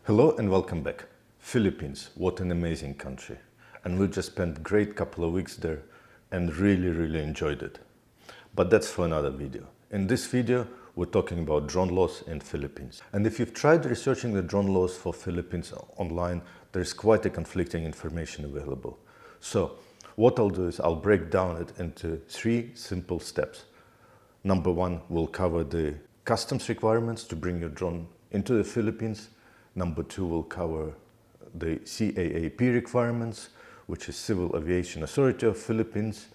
Hello and welcome back. Philippines, what an amazing country. And we just spent a great couple of weeks there and really enjoyed it. But that's for another video. In this video, we're talking about drone laws in Philippines. And if you've tried researching the drone laws for Philippines online, there's quite a conflicting information available. So what I'll do is I'll break down it into 3 simple steps. Number 1, we'll cover the customs requirements to bring your drone into the Philippines. Number 2 will cover the CAAP requirements, which is Civil Aviation Authority of Philippines.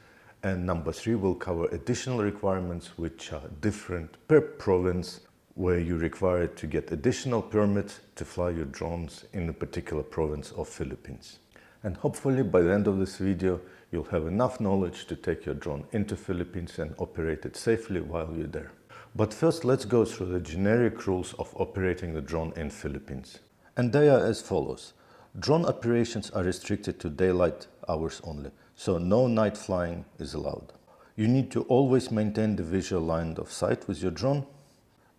And number 3 will cover additional requirements, which are different per province, where you're required to get additional permits to fly your drones in a particular province of Philippines. And hopefully by the end of this video, you'll have enough knowledge to take your drone into Philippines and operate it safely while you're there. But first, let's go through the generic rules of operating the drone in Philippines. And they are as follows. Drone operations are restricted to daylight hours only, so no night flying is allowed. You need to always maintain the visual line of sight with your drone.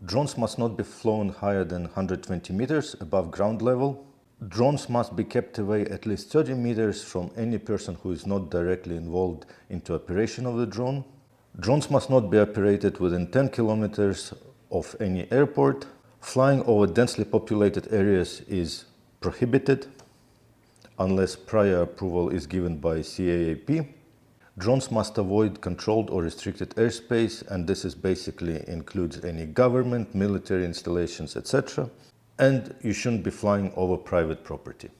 Drones must not be flown higher than 120 meters above ground level. Drones must be kept away at least 30 meters from any person who is not directly involved into operation of the drone. Drones must not be operated within 10 kilometers of any airport. Flying over densely populated areas is prohibited unless prior approval is given by CAAP. Drones must avoid controlled or restricted airspace, and this is basically includes any government, military installations, etc. And you shouldn't be flying over private property.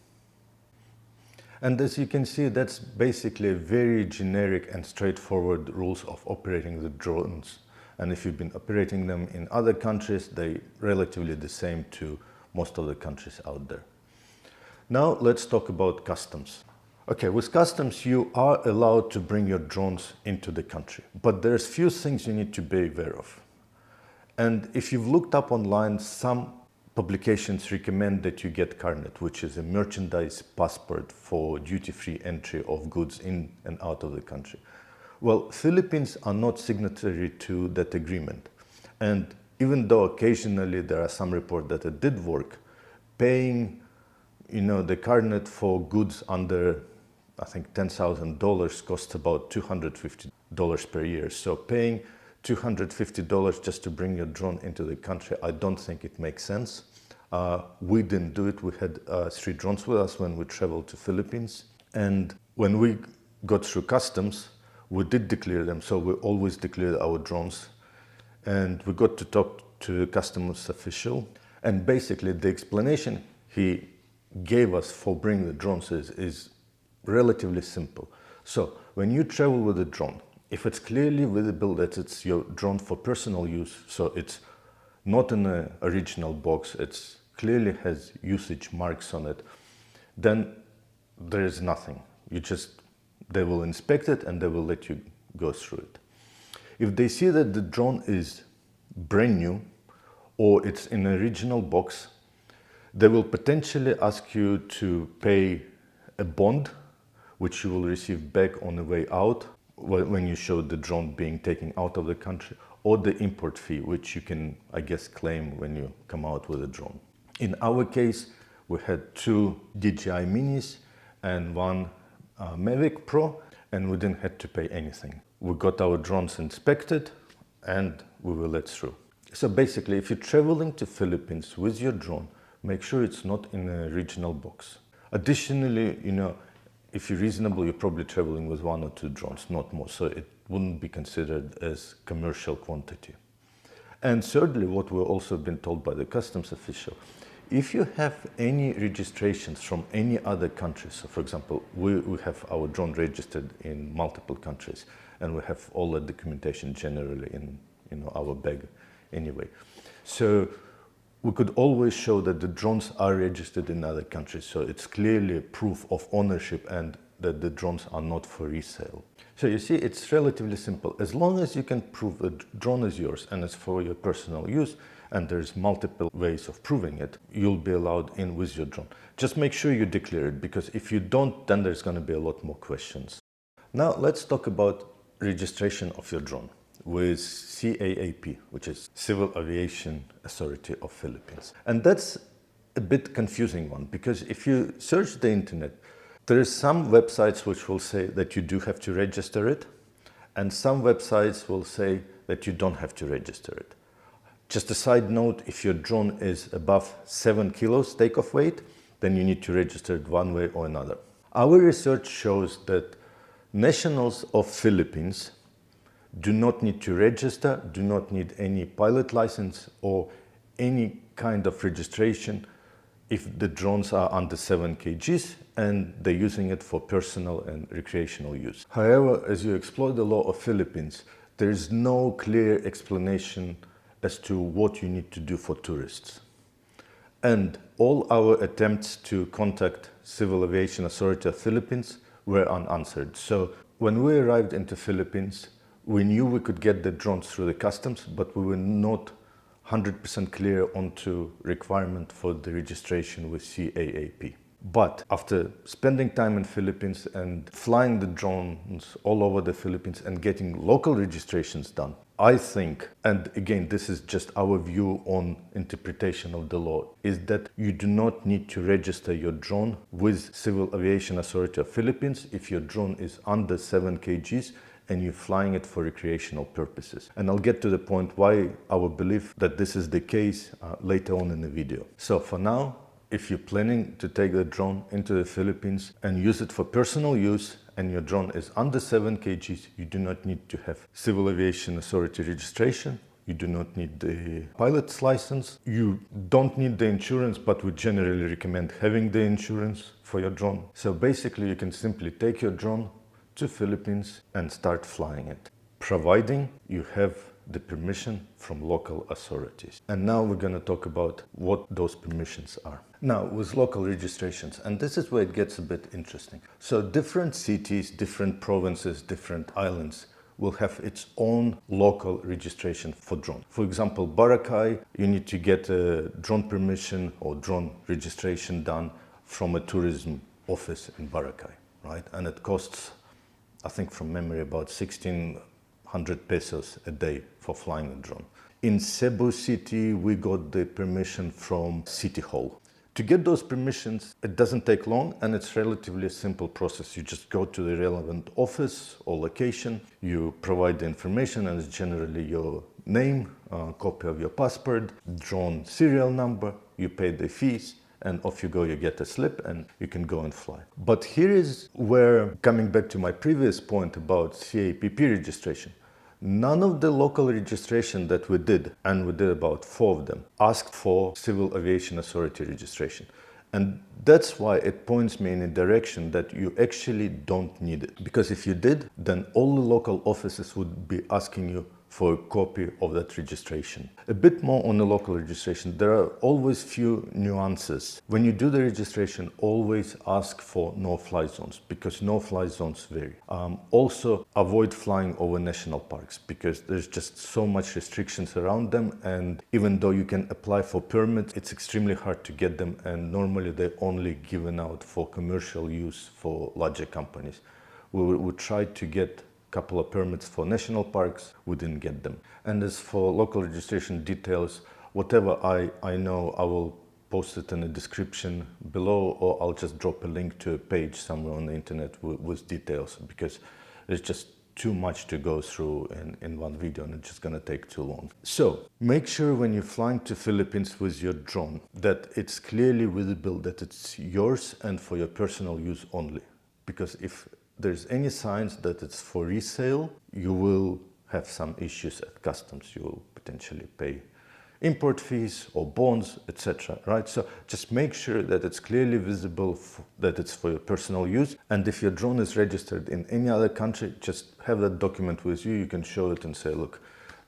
And as you can see, that's basically very generic and straightforward rules of operating the drones. And if you've been operating them in other countries, they're relatively the same to most of the countries out there. Now let's talk about customs. Okay, with customs, you are allowed to bring your drones into the country, but there's few things you need to be aware of. And if you've looked up online, some publications recommend that you get Carnet, which is a merchandise passport for duty-free entry of goods in and out of the country. Well, Philippines are not signatory to that agreement. And even though occasionally there are some reports that it did work, paying, the Carnet for goods under, I think, $10,000 costs about $250 per year. So paying $250 just to bring your drone into the country, I don't think it makes sense. We didn't do it. We had 3 drones with us when we traveled to Philippines. And when we got through customs, we did declare them. So we always declared our drones. And we got to talk to the customs official. And basically the explanation he gave us for bringing the drones is relatively simple. So when you travel with a drone, if it's clearly visible that it's your drone for personal use, so it's not in an original box, it clearly has usage marks on it, then there is nothing. They will inspect it and they will let you go through it. If they see that the drone is brand new or it's in an original box, they will potentially ask you to pay a bond, which you will receive back on the way out when you show the drone being taken out of the country, or the import fee, which you can, I guess, claim when you come out with a drone. In our case, we had 2 DJI Minis and 1 Mavic Pro, and we didn't have to pay anything. We got our drones inspected and we were let through. So basically, if you're traveling to Philippines with your drone, make sure it's not in a regional box. Additionally, if you're reasonable, you're probably traveling with 1 or 2 drones, not more, so it wouldn't be considered as commercial quantity. And thirdly, what we've also been told by the customs official, if you have any registrations from any other countries, so for example, we have our drone registered in multiple countries, and we have all the documentation generally in our bag anyway. So we could always show that the drones are registered in other countries, so it's clearly proof of ownership and that the drones are not for resale. So you see, it's relatively simple. As long as you can prove the drone is yours and it's for your personal use, and there's multiple ways of proving it, you'll be allowed in with your drone. Just make sure you declare it, because if you don't, then there's going to be a lot more questions. Now let's talk about registration of your drone with CAAP, which is Civil Aviation Authority of Philippines. And that's a bit confusing one, because if you search the internet, there are some websites which will say that you do have to register it, and some websites will say that you don't have to register it. Just a side note, if your drone is above 7 kilos takeoff weight, then you need to register it one way or another. Our research shows that nationals of Philippines do not need to register, do not need any pilot license or any kind of registration if the drones are under 7 kgs and they're using it for personal and recreational use. However, as you explore the law of Philippines, there is no clear explanation as to what you need to do for tourists. And all our attempts to contact Civil Aviation Authority of Philippines were unanswered. So when we arrived into Philippines, we knew we could get the drones through the customs, but we were not 100% clear onto requirement for the registration with CAAP. But after spending time in Philippines and flying the drones all over the Philippines and getting local registrations done, I think, and again, this is just our view on interpretation of the law, is that you do not need to register your drone with Civil Aviation Authority of Philippines if your drone is under 7 kgs and you're flying it for recreational purposes. And I'll get to the point why our belief that this is the case later on in the video. So for now, if you're planning to take the drone into the Philippines and use it for personal use, and your drone is under 7 kgs, you do not need to have Civil Aviation Authority registration. You do not need the pilot's license. You don't need the insurance, but we generally recommend having the insurance for your drone. So basically, you can simply take your drone to Philippines and start flying it, providing you have the permission from local authorities. And now we're going to talk about what those permissions are. Now, with local registrations, and this is where it gets a bit interesting. So different cities, different provinces, different islands will have its own local registration for drone. For example, Boracay, you need to get a drone permission or drone registration done from a tourism office in Boracay, right? And it costs, I think from memory, about 1,600 pesos a day for flying a drone. In Cebu City, we got the permission from City Hall. To get those permissions, it doesn't take long and it's relatively a simple process. You just go to the relevant office or location, you provide the information, and it's generally your name, a copy of your passport, drone serial number, you pay the fees, and off you go, you get a slip and you can go and fly. But here is where, coming back to my previous point about CAPP registration, none of the local registration that we did, and we did about 4 of them, asked for Civil Aviation Authority registration. And that's why it points me in a direction that you actually don't need it. Because if you did, then all the local offices would be asking you for a copy of that registration. A bit more on the local registration. There are always few nuances. When you do the registration, always ask for no-fly zones, because no-fly zones vary. Also, avoid flying over national parks, because there's just so much restrictions around them, and even though you can apply for permits, it's extremely hard to get them, and normally they're only given out for commercial use for larger companies. We tried to get couple of permits for national parks, we didn't get them. And as for local registration details, whatever I know, I will post it in the description below, or I'll just drop a link to a page somewhere on the internet with details, because there's just too much to go through in one video and it's just gonna take too long. So make sure when you're flying to Philippines with your drone that it's clearly visible that it's yours and for your personal use only. Because if there's any signs that it's for resale, you will have some issues at customs. You will potentially pay import fees or bonds, etc. Right? So just make sure that it's clearly visible that it's for your personal use. And if your drone is registered in any other country, just have that document with you. You can show it and say, look,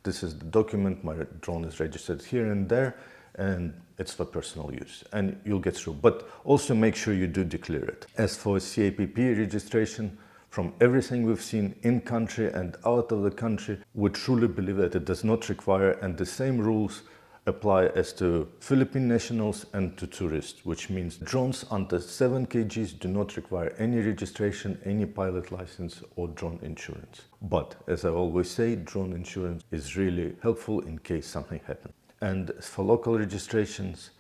this is the document, my drone is registered here and there, and it's for personal use, and you'll get through. But also make sure you do declare it. As for CAPP registration, from everything we've seen in country and out of the country, we truly believe that it does not require, and the same rules apply as to Philippine nationals and to tourists, which means drones under 7 kgs do not require any registration, any pilot license or drone insurance. But as I always say, drone insurance is really helpful in case something happens. And for local registrations,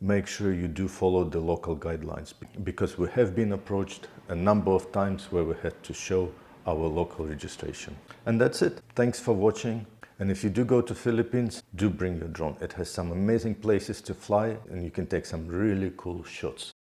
make sure you do follow the local guidelines, because we have been approached a number of times where we had to show our local registration. And that's it. Thanks for watching. And if you do go to Philippines, do bring your drone. It has some amazing places to fly and you can take some really cool shots.